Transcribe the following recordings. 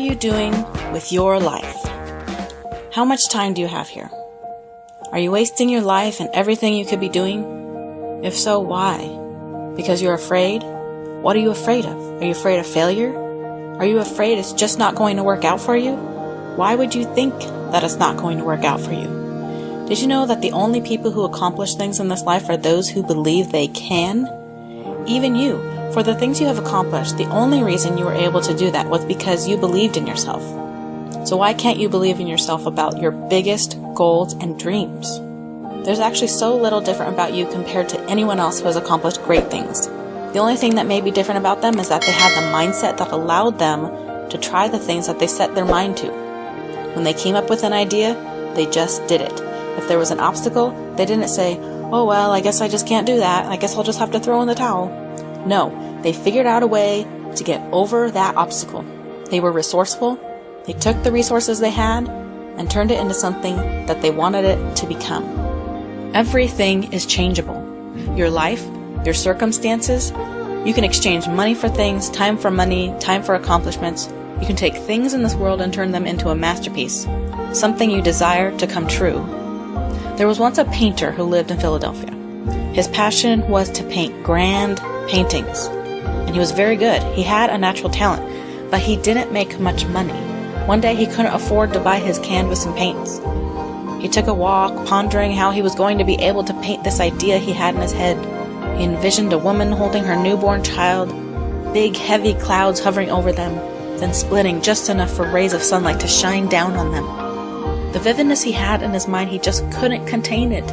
you doing with your life? How much time do you have here? Are you wasting your life and everything you could be doing? If so, why? Because you're afraid? What are you afraid of? Are you afraid of failure? Are you afraid it's just not going to work out for you? Why would you think that it's not going to work out for you? Did you know that the only people who accomplish things in this life are those who believe they can? Even you, for the things you have accomplished, the only reason you were able to do that was because you believed in yourself. So why can't you believe in yourself about your biggest goals and dreams? There's actually so little different about you compared to anyone else who has accomplished great things. The only thing that may be different about them is that they had the mindset that allowed them to try the things that they set their mind to. When they came up with an idea, they just did it. If there was an obstacle, they didn't say, "Oh well, I guess I just can't do that. I guess I'll just have to throw in the towel." No, they figured out a way to get over that obstacle. They were resourceful. They took the resources they had and turned it into something that they wanted it to become. Everything is changeable. Your life, your circumstances. You can exchange money for things, time for money, time for accomplishments. You can take things in this world and turn them into a masterpiece, something you desire to come true. There was once a painter who lived in Philadelphia. His passion was to paint grand paintings, and he was very good. He had a natural talent, but he didn't make much money. One day he couldn't afford to buy his canvas and paints. He took a walk, pondering how he was going to be able to paint this idea he had in his head. He envisioned a woman holding her newborn child, big heavy clouds hovering over them, then splitting just enough for rays of sunlight to shine down on them. The vividness he had in his mind, he just couldn't contain it.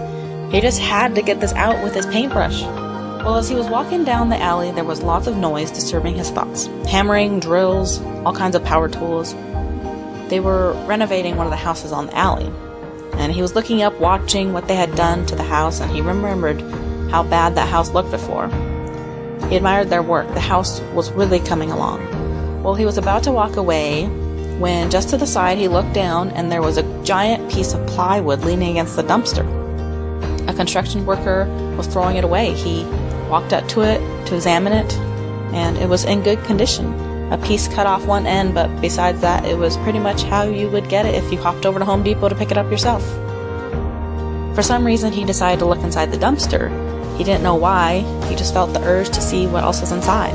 He just had to get this out with his paintbrush. Well, as he was walking down the alley, there was lots of noise disturbing his thoughts. Hammering, drills, all kinds of power tools. They were renovating one of the houses on the alley. And he was looking up, watching what they had done to the house, and he remembered how bad that house looked before. He admired their work. The house was really coming along. Well, he was about to walk away when just to the side he looked down and there was a giant piece of plywood leaning against the dumpster. A construction worker was throwing it away. He walked up to it to examine it, and it was in good condition. A piece cut off one end, but besides that, it was pretty much how you would get it if you hopped over to Home Depot to pick it up yourself. For some reason, he decided to look inside the dumpster. He didn't know why. He just felt the urge to see what else was inside.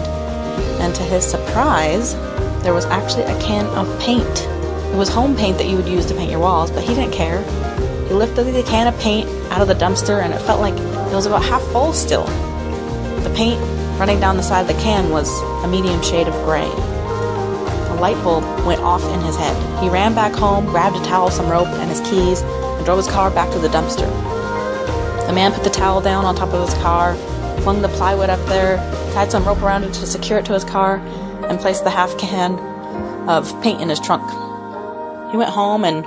And to his surprise, there was actually a can of paint. It was home paint that you would use to paint your walls, but he didn't care. He lifted the can of paint out of the dumpster, and it felt like it was about half full still. The paint running down the side of the can was a medium shade of gray. A light bulb went off in his head. He ran back home, grabbed a towel, some rope, and his keys, and drove his car back to the dumpster. The man put the towel down on top of his car, flung the plywood up there, tied some rope around it to secure it to his car, and placed the half can of paint in his trunk. He went home, and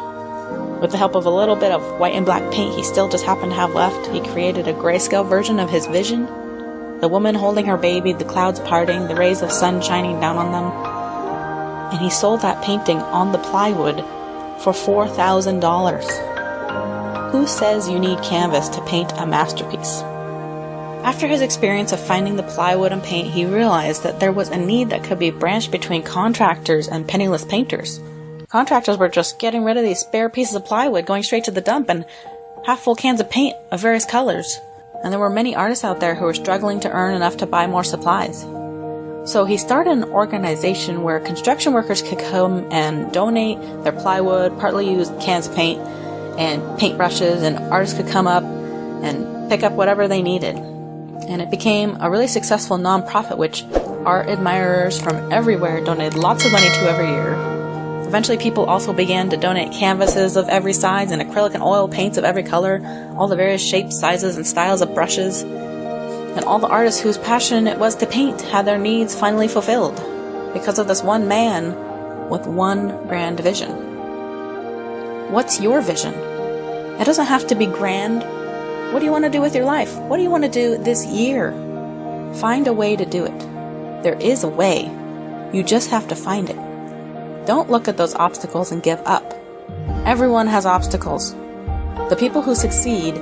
with the help of a little bit of white and black paint he still just happened to have left, he created a grayscale version of his vision. The woman holding her baby, the clouds parting, the rays of sun shining down on them. And he sold that painting on the plywood for $4,000. Who says you need canvas to paint a masterpiece? After his experience of finding the plywood and paint, he realized that there was a need that could be branched between contractors and penniless painters. Contractors were just getting rid of these spare pieces of plywood, going straight to the dump, and half-full cans of paint of various colors. And there were many artists out there who were struggling to earn enough to buy more supplies. So he started an organization where construction workers could come and donate their plywood, partly used cans of paint, and paintbrushes, and artists could come up and pick up whatever they needed. And it became a really successful non-profit, which art admirers from everywhere donated lots of money to every year. Eventually people also began to donate canvases of every size and acrylic and oil paints of every color, all the various shapes, sizes, and styles of brushes. And all the artists whose passion it was to paint had their needs finally fulfilled because of this one man with one grand vision. What's your vision? It doesn't have to be grand. What do you want to do with your life? What do you want to do this year? Find a way to do it. There is a way. You just have to find it. Don't look at those obstacles and give up. Everyone has obstacles. The people who succeed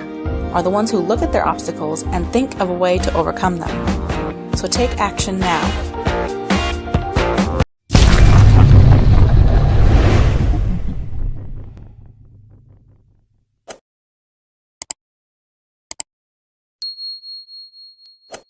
are the ones who look at their obstacles and think of a way to overcome them. So take action now.